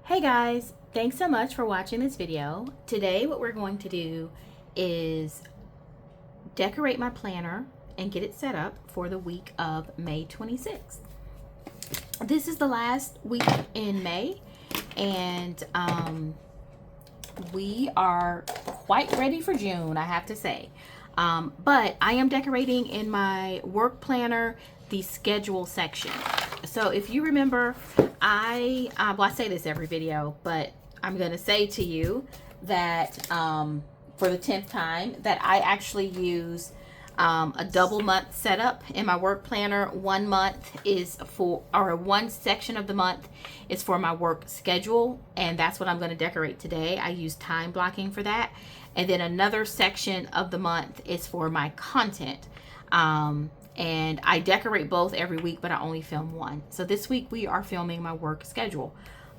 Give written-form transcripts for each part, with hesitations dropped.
Hey guys, thanks so much for watching this video. Today what we're going to do is decorate my planner and get it set up for the week of May 26th. This is the last week in May and we are quite ready for June, I have to say. But I am decorating in my work planner the schedule section. So if you remember, I say this every video, but I'm going to say to you that for the 10th time that I actually use a double month setup in my work planner. 1 month is for, or one section of the month is for my work schedule, and that's what I'm going to decorate today. I use time blocking for that. And then another section of the month is for my content. And I decorate both every week, but I only film one. So this week we are filming my work schedule.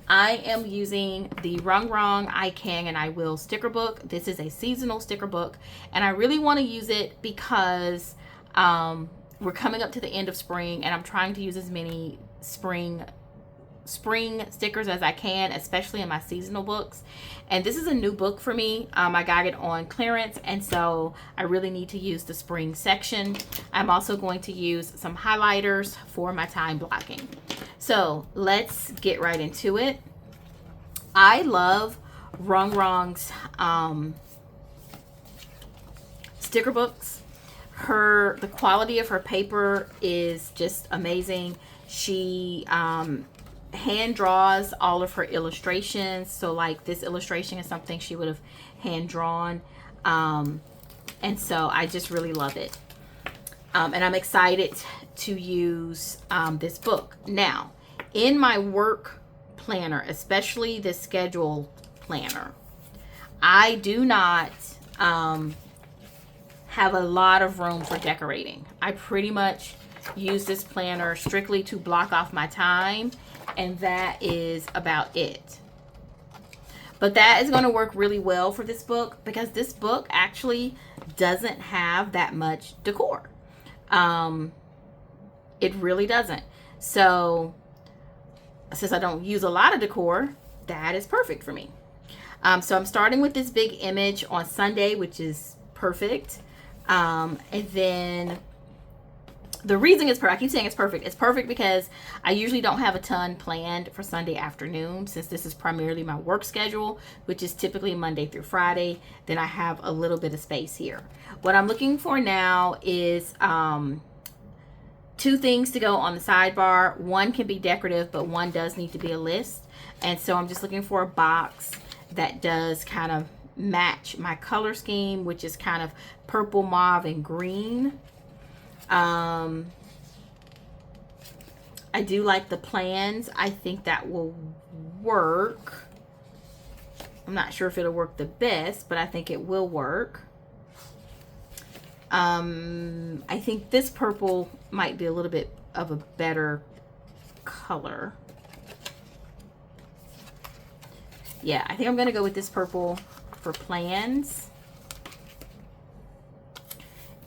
I am using the Rung Rung I Can and I Will sticker book. This is a seasonal sticker book, and I really want to use it because we're coming up to the end of spring, and I'm trying to use as many spring stickers as I can, especially in my seasonal books. And this is a new book for me. I got it on clearance, and so I really need to use the spring section. I'm also going to use some highlighters for my time blocking. So let's get right into it. I love Rung Rung's sticker books. The quality of her paper is just amazing. She hand draws all of her illustrations. So like this illustration is something she would have hand drawn. And so I just really love it. And I'm excited to use this book. Now, in my work planner, especially the schedule planner, I do not have a lot of room for decorating. I pretty much use this planner strictly to block off my time, and that is about it. But that is going to work really well for this book because this book actually doesn't have that much decor. It really doesn't. So since I don't use a lot of decor, that is perfect for me. So I'm starting with this big image on Sunday, which is perfect. And then the reason it's perfect, I keep saying it's perfect. It's perfect because I usually don't have a ton planned for Sunday afternoon, since this is primarily my work schedule, which is typically Monday through Friday. Then I have a little bit of space here. What I'm looking for now is two things to go on the sidebar. One can be decorative, but one does need to be a list. And so I'm just looking for a box that does kind of match my color scheme, which is kind of purple, mauve, and green. I do like the plans. I think that will work. I'm not sure if it'll work the best, but I think it will work. I think this purple might be a little bit of a better color. Yeah, I think I'm going to go with this purple for plans.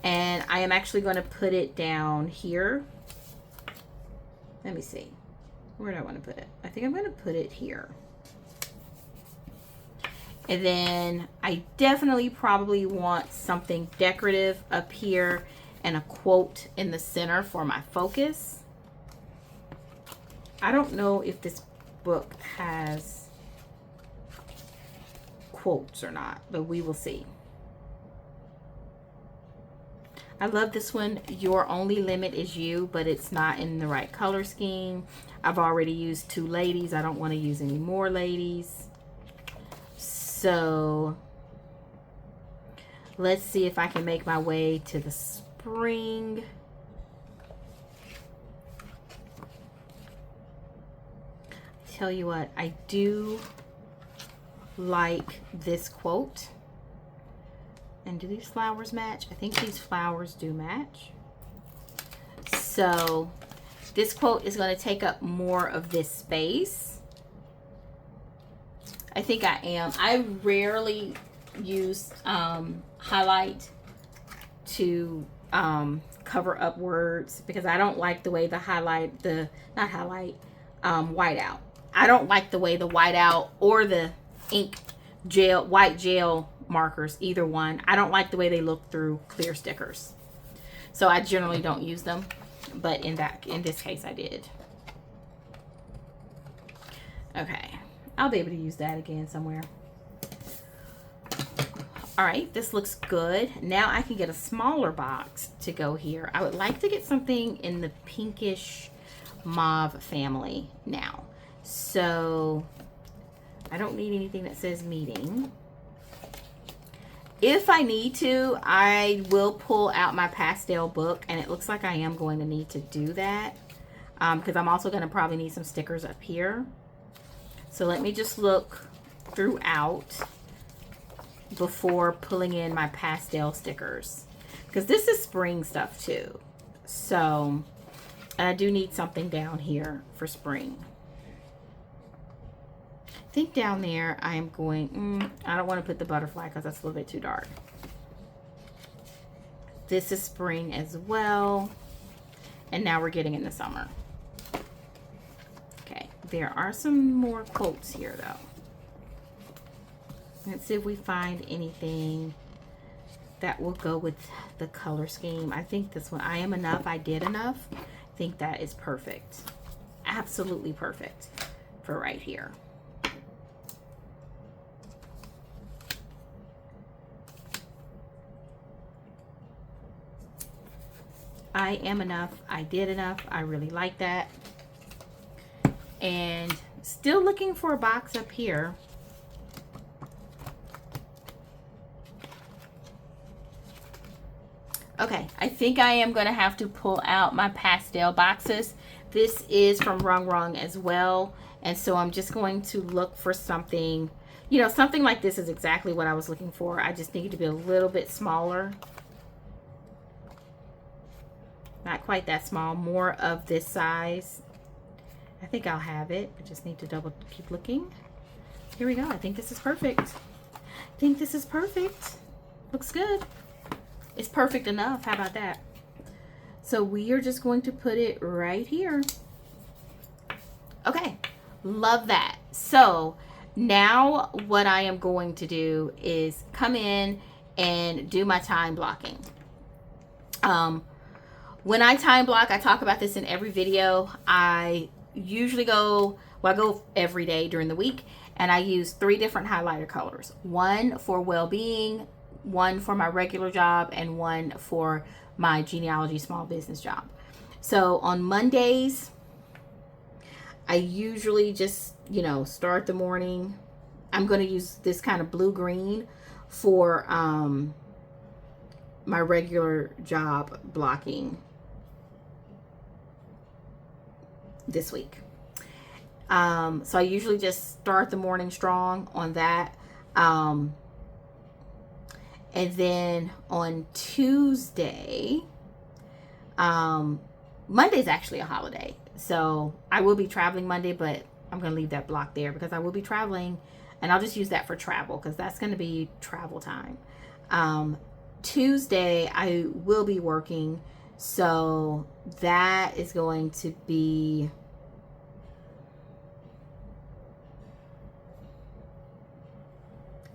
And I am actually going to put it down here. Let me see. Where do I want to put it? I think I'm going to put it here. And then I definitely probably want something decorative up here and a quote in the center for my focus. I don't know if this book has quotes or not, but we will see. I love this one, Your Only Limit Is You, but it's not in the right color scheme. I've already used two ladies. I don't want to use any more ladies. So let's see if I can make my way to the spring. Tell you what, I do like this quote. And do these flowers match? I think these flowers do match. So this quote is going to take up more of this space. I think I am. I rarely use highlight to cover up words because I don't like the way the white out. I don't like the way the whiteout or the ink gel, white gel markers, either one. I don't like the way they look through clear stickers. So I generally don't use them, but in this case I did. Okay, I'll be able to use that again somewhere. All right, this looks good. Now I can get a smaller box to go here. I would like to get something in the pinkish mauve family now. So I don't need anything that says meeting. If I need to, I will pull out my pastel book, and it looks like I am going to need to do that because I'm also going to probably need some stickers up here. So let me just look throughout before pulling in my pastel stickers, because this is spring stuff too. So, and I do need something down here for spring. I think down there I am going, I don't want to put the butterfly because that's a little bit too dark. This is spring as well. And now we're getting into summer. Okay, there are some more quotes here though. Let's see if we find anything that will go with the color scheme. I think this one, I am enough, I did enough. I think that is perfect. Absolutely perfect for right here. I am enough, I did enough. I really like that. And still looking for a box up here. Okay, I think I am going to have to pull out my pastel boxes. This is from Rung Rung as well. And so I'm just going to look for something, you know, something like this is exactly what I was looking for. I just need it to be a little bit smaller. Not quite that small, more of this size. I think I'll have it. I just need to keep looking. Here we go. I think this is perfect. I think this is perfect. Looks good. It's perfect enough. How about that? So we are just going to put it right here. Okay, love that. So now what I am going to do is come in and do my time blocking. When I time block, I talk about this in every video. I usually go every day during the week, and I use 3 different highlighter colors. One for well-being, one for my regular job, and one for my genealogy small business job. So on Mondays, I usually just, you know, start the morning. I'm going to use this kind of blue-green for my regular job blocking this week. So I usually just start the morning strong on that. And then on Tuesday, Monday's actually a holiday. So I will be traveling Monday, but I'm going to leave that block there because I will be traveling, and I'll just use that for travel because that's going to be travel time. Tuesday, I will be working. So that is going to be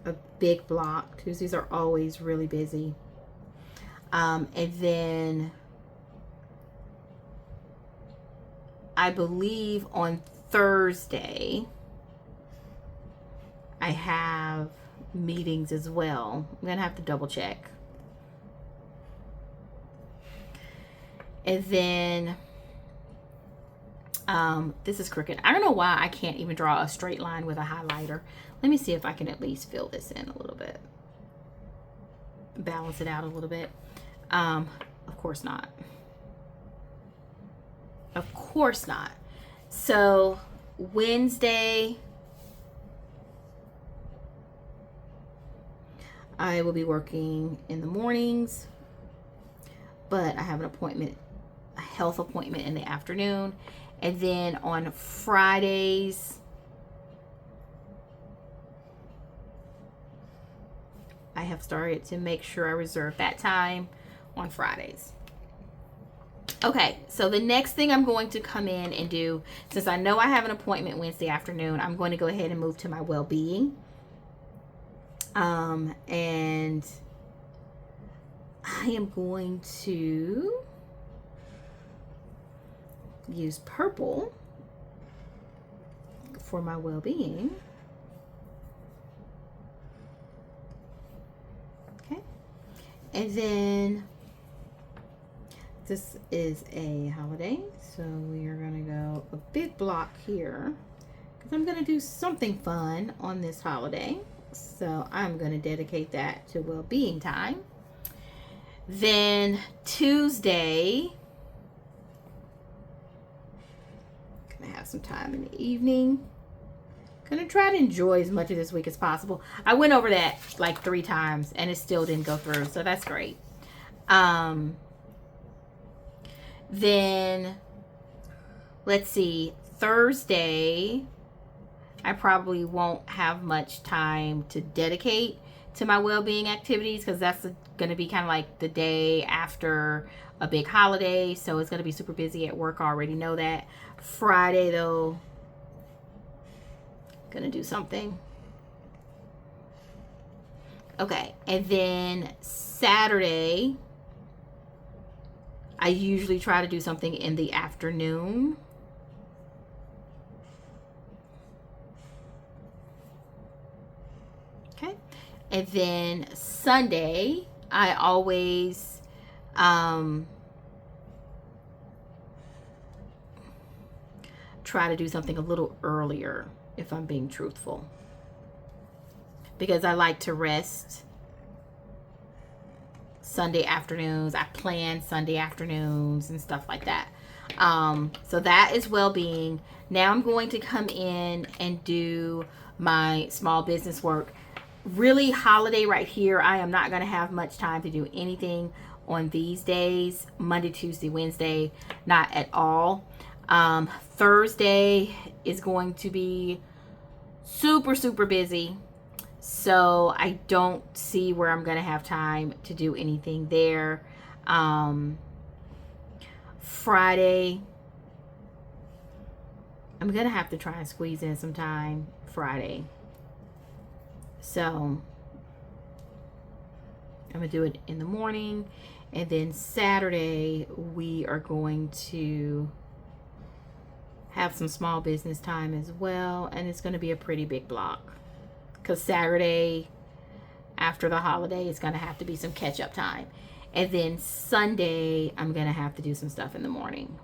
a big block. Tuesdays are always really busy. And then I believe on Thursday I have meetings as well. I'm gonna have to double check. And then this is crooked. I don't know why I can't even draw a straight line with a highlighter. Let me see if I can at least fill this in a little bit. Balance it out a little bit. Of course not. Of course not. So Wednesday, I will be working in the mornings, but I have an appointment, a health appointment in the afternoon. And then on Fridays, I have started to make sure I reserve that time on Fridays. Okay, so the next thing I'm going to come in and do, since I know I have an appointment Wednesday afternoon, I'm going to go ahead and move to my well-being. And I am going to use purple for my well-being. Okay, and then this is a holiday, so we are going to go a big block here because I'm going to do something fun on this holiday. So I'm going to dedicate that to well-being time. Then Tuesday, I'm going to have some time in the evening. Going to try to enjoy as much of this week as possible. I went over that like 3 times and it still didn't go through, so that's great. Then let's see, Thursday, I probably won't have much time to dedicate to my well-being activities because that's going to be kind of like the day after a big holiday, so it's going to be super busy at work. I already know that. Friday though, gonna do something. Okay, and then Saturday, I usually try to do something in the afternoon. Okay, and then Sunday, I always try to do something a little earlier, if I'm being truthful, because I like to rest Sunday afternoons. I plan Sunday afternoons and stuff like that. So that is well-being. Now I'm going to come in and do my small business work. Really, holiday right here, I am not going to have much time to do anything on these days. Monday, Tuesday, Wednesday, not at all. Thursday is going to be super busy, so I don't see where I'm going to have time to do anything there. Friday, I'm going to have to try and squeeze in some time Friday. So I'm going to do it in the morning. And then Saturday, we are going to have some small business time as well. And it's going to be a pretty big block, because Saturday after the holiday is going to have to be some catch-up time. And then Sunday, I'm going to have to do some stuff in the morning.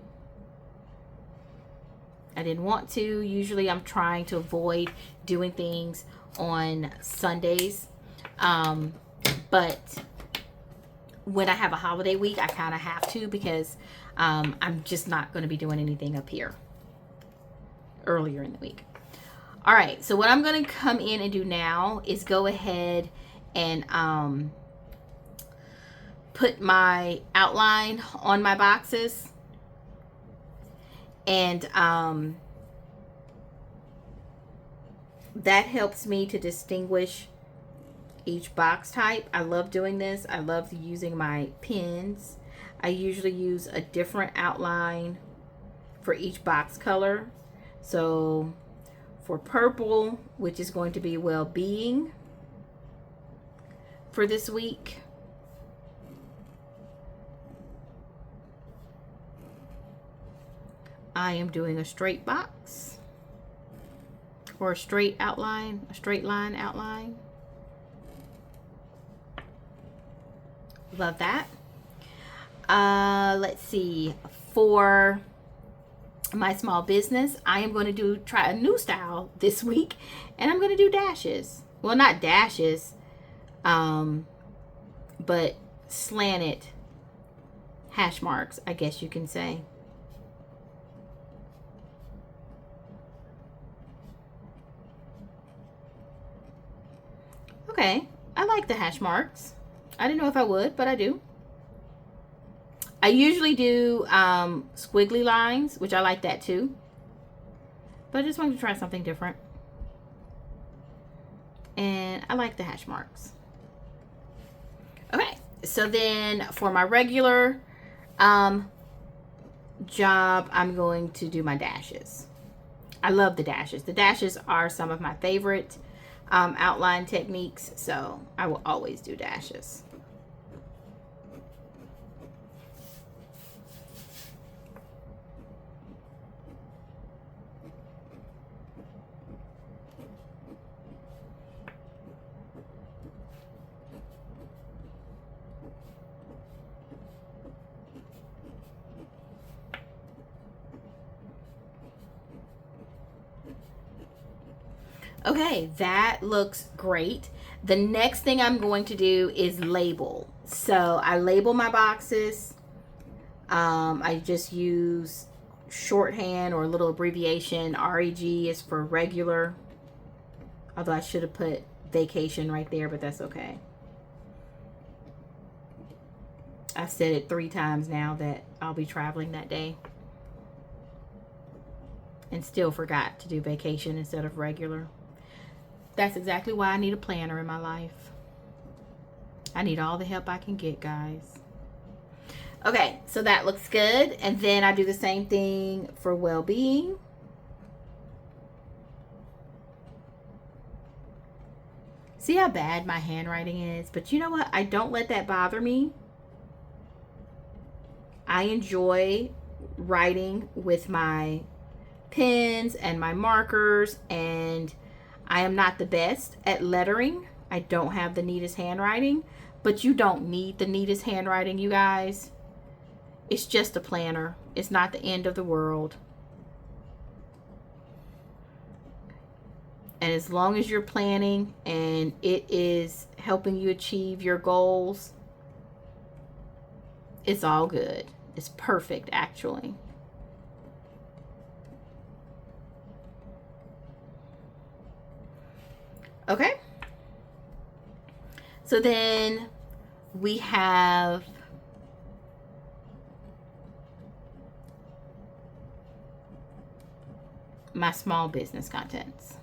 I didn't want to. Usually I'm trying to avoid doing things on Sundays. But when I have a holiday week, I kind of have to, because I'm just not going to be doing anything up here earlier in the week. All right, so what I'm going to come in and do now is go ahead and put my outline on my boxes. And that helps me to distinguish each box type. I love doing this. I love using my pens. I usually use a different outline for each box color. So for purple, which is going to be well-being for this week, I am doing a straight box, or a straight outline, a straight line outline. Love that. Let's see, for my small business, I am going to try a new style this week, and I'm going to do dashes. Well, not dashes, but slanted hash marks, I guess you can say. Okay, I like the hash marks. I didn't know if I would, but I do. I usually do squiggly lines, which I like that too. But I just wanted to try something different. And I like the hash marks. Okay, so then for my regular job, I'm going to do my dashes. I love the dashes. The dashes are some of my favorite outline techniques, so I will always do dashes. Okay, that looks great. The next thing I'm going to do is label. So I label my boxes. I just use shorthand or a little abbreviation. REG is for regular. Although I should have put vacation right there, but that's okay. I've said it 3 times now that I'll be traveling that day. And still forgot to do vacation instead of regular. That's exactly why I need a planner in my life. I need all the help I can get, guys. Okay, so that looks good. And then I do the same thing for well-being. See how bad my handwriting is? But you know what? I don't let that bother me. I enjoy writing with my pens and my markers, and I am not the best at lettering. I don't have the neatest handwriting, but you don't need the neatest handwriting, you guys. It's just a planner. It's not the end of the world. And as long as you're planning and it is helping you achieve your goals, it's all good. It's perfect, actually. Okay. So then we have my small business contents.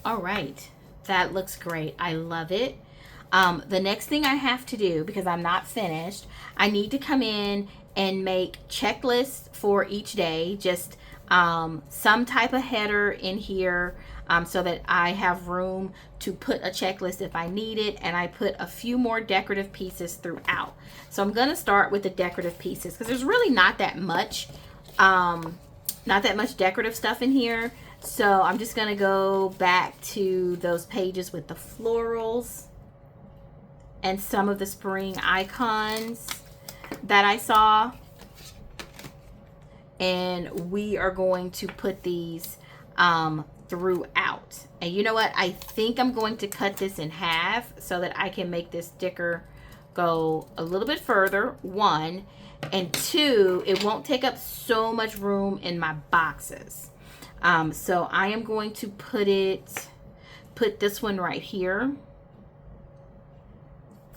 All right, that looks great. I love it. The next thing I have to do, because I'm not finished, I need to come in and make checklists for each day. Just some type of header in here so that I have room to put a checklist if I need it, and I put a few more decorative pieces throughout. So I'm going to start with the decorative pieces because there's really not that much decorative stuff in here. So I'm just going to go back to those pages with the florals and some of the spring icons that I saw. And we are going to put these throughout. And you know what? I think I'm going to cut this in half so that I can make this sticker go a little bit further, 1. And 2, it won't take up so much room in my boxes. So I am going to put this one right here.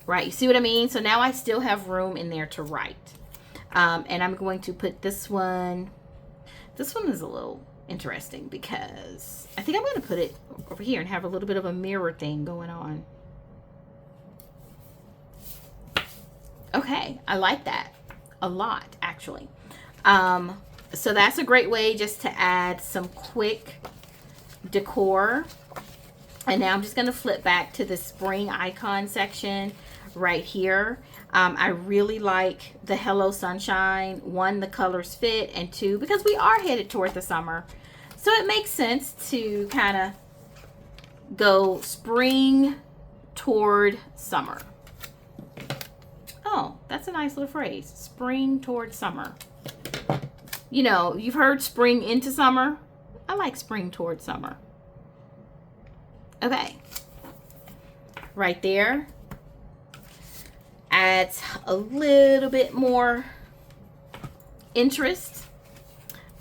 Right, you see what I mean? So now I still have room in there to write. And I'm going to put this one. This one is a little interesting because I think I'm going to put it over here and have a little bit of a mirror thing going on. Okay, I like that a lot, actually. So that's a great way just to add some quick decor. And now I'm just going to flip back to the spring icon section right here. I really like the Hello Sunshine. 1, the colors fit, and 2, because we are headed toward the summer. So it makes sense to kind of go spring toward summer. Oh, that's a nice little phrase. Spring toward summer. You know, you've heard spring into summer. I like spring toward summer. Okay. Right there. Adds a little bit more interest.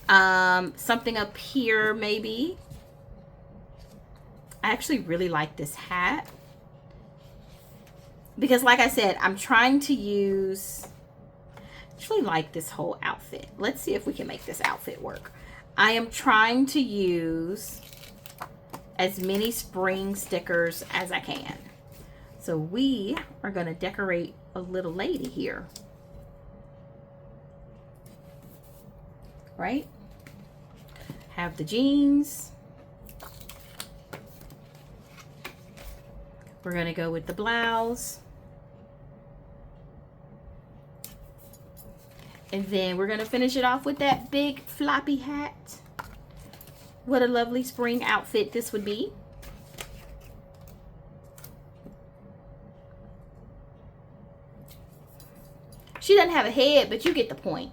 Something up here maybe. I actually really like this hat. Because like I said, I'm trying to use... I actually like this whole outfit. Let's see if we can make this outfit work. I am trying to use as many spring stickers as I can. So we are going to decorate a little lady here. Right? Have the jeans. We're going to go with the blouse. And then we're going to finish it off with that big floppy hat. What a lovely spring outfit this would be. She doesn't have a head, but you get the point.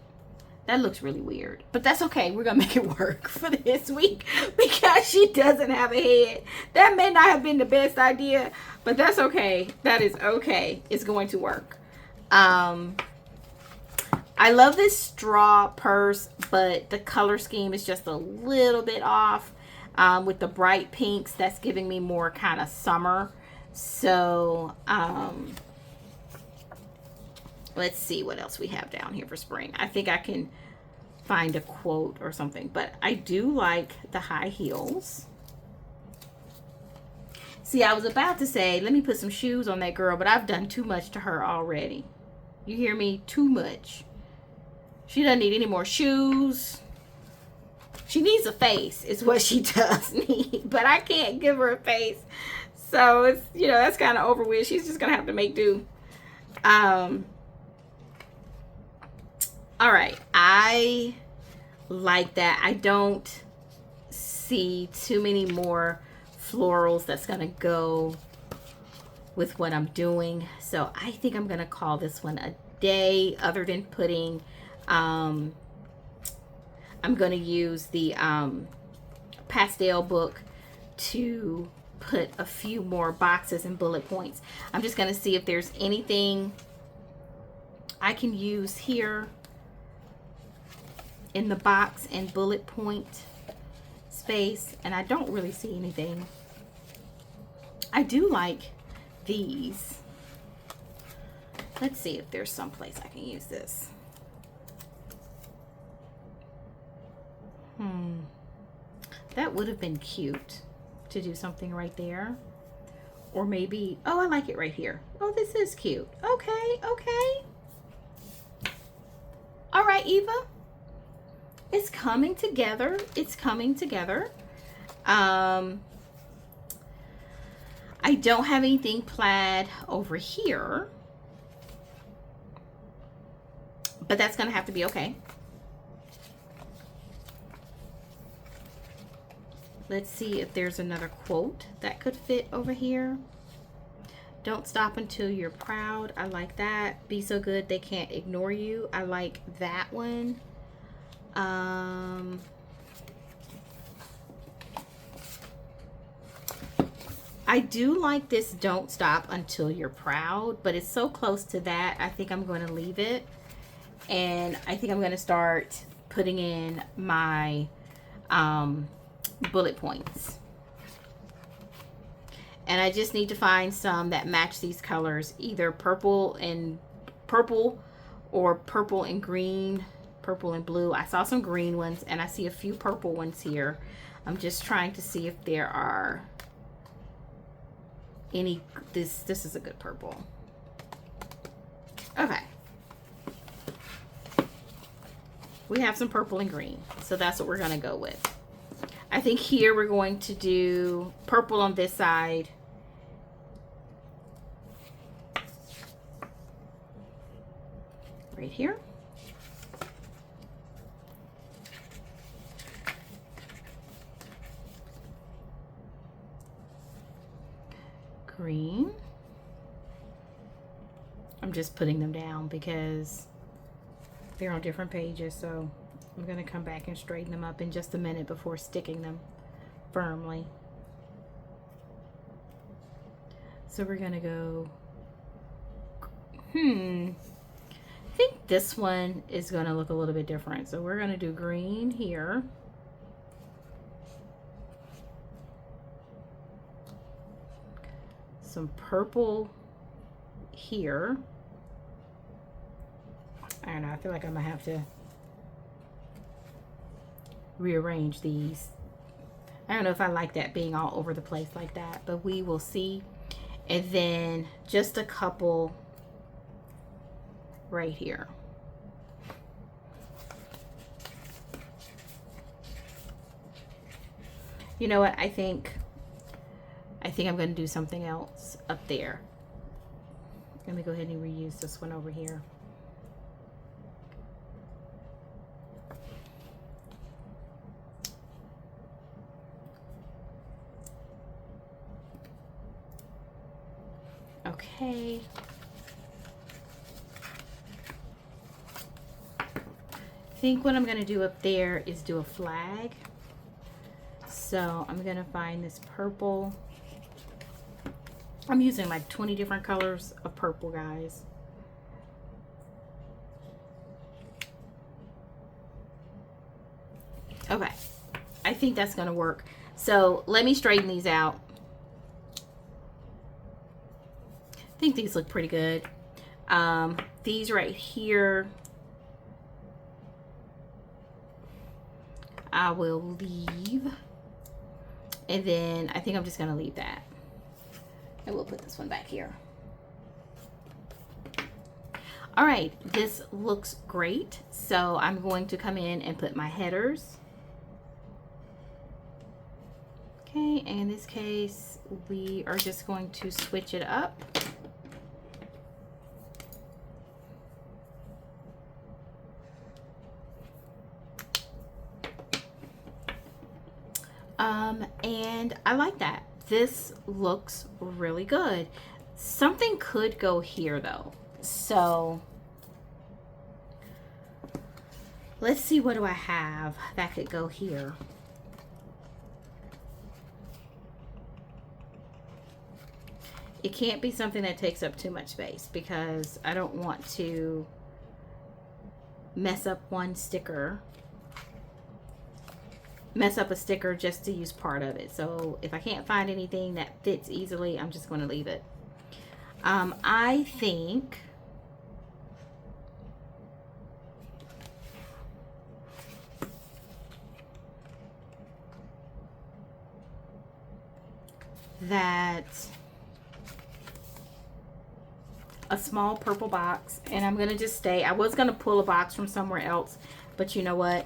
That looks really weird, but that's okay. We're gonna make it work for this week because she doesn't have a head. That may not have been the best idea, but that's okay. That is okay. It's going to work. I love this straw purse, but the color scheme is just a little bit off with the bright pinks. That's giving me more kind of summer. So let's see what else we have down here for spring. I think I can find a quote or something, but I do like the high heels. See, I was about to say, let me put some shoes on that girl, but I've done too much to her already. You hear me? Too much. She doesn't need any more shoes. She needs a face is what she does need, but I can't give her a face. So it's, you know, that's kind of over with. She's just going to have to make do. All right, I like that. I don't see too many more florals that's gonna go with what I'm doing. So I think I'm gonna call this one a day, other than putting, I'm gonna use the pastel book to put a few more boxes and bullet points. I'm just gonna see if there's anything I can use here in the box and bullet point space, and I don't really see anything. I do like these. Let's see if there's some place I can use this. That would have been cute to do something right there. Or maybe, oh, I like it right here. Oh, this is cute. Okay, okay. All right, Eva. It's coming together. It's coming together. I don't have anything plaid over here, but that's going to have to be okay. Let's see if there's another quote that could fit over here. Don't stop until you're proud. I like that. Be so good they can't ignore you. I like that one. I do like this don't stop until you're proud, but it's so close to that. I think I'm going to leave it. And I think I'm going to start putting in my bullet points. And I just need to find some that match these colors, either purple or purple and green, purple and blue. I saw some green ones and I see a few purple ones here. I'm just trying to see if there are any. This is a good purple. Okay. We have some purple and green, so that's what we're going to go with. I think here we're going to do purple on this side. Right here. Green. I'm just putting them down because they're on different pages, so I'm going to come back and straighten them up in just a minute before sticking them firmly. So we're going to go, I think this one is going to look a little bit different. So we're going to do green here. Some purple here. I don't know, I feel like I'm gonna have to rearrange these. I don't know if I like that being all over the place like that, but we will see. And then just a couple right here. You know what? I think I'm going to do something else up there. Let me go ahead and reuse this one over here. Okay. I think what I'm going to do up there is do a flag. So I'm going to find this purple. I'm using like 20 different colors of purple, guys. Okay. I think that's going to work. So let me straighten these out. I think these look pretty good. These right here, I will leave. And then I think I'm just going to leave that. And we'll put this one back here. All right, this looks great. So I'm going to come in and put my headers. Okay, and in this case, we are just going to switch it up. And I like that. This looks really good. Something could go here though. So let's see, what do I have that could go here? It can't be something that takes up too much space because I don't want to mess up one sticker. Mess up a sticker just to use part of it. So if I can't find anything that fits easily, I'm just going to leave it. I think that a small purple box, and I'm going to just stay. I was going to pull a box from somewhere else, but you know what?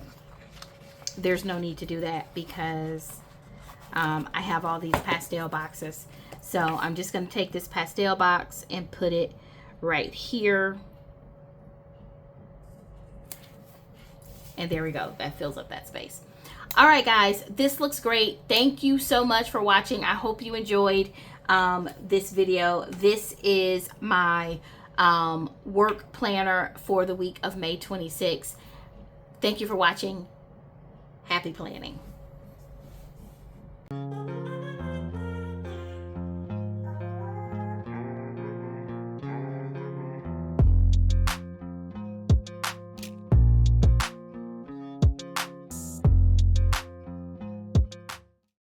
There's no need to do that because I have all these pastel boxes. So I'm just going to take this pastel box and put it right here. And there we go. That fills up that space. All right, guys, this looks great. Thank you so much for watching. I hope you enjoyed this video. This is my work planner for the week of May 26th. Thank you for watching. Happy planning.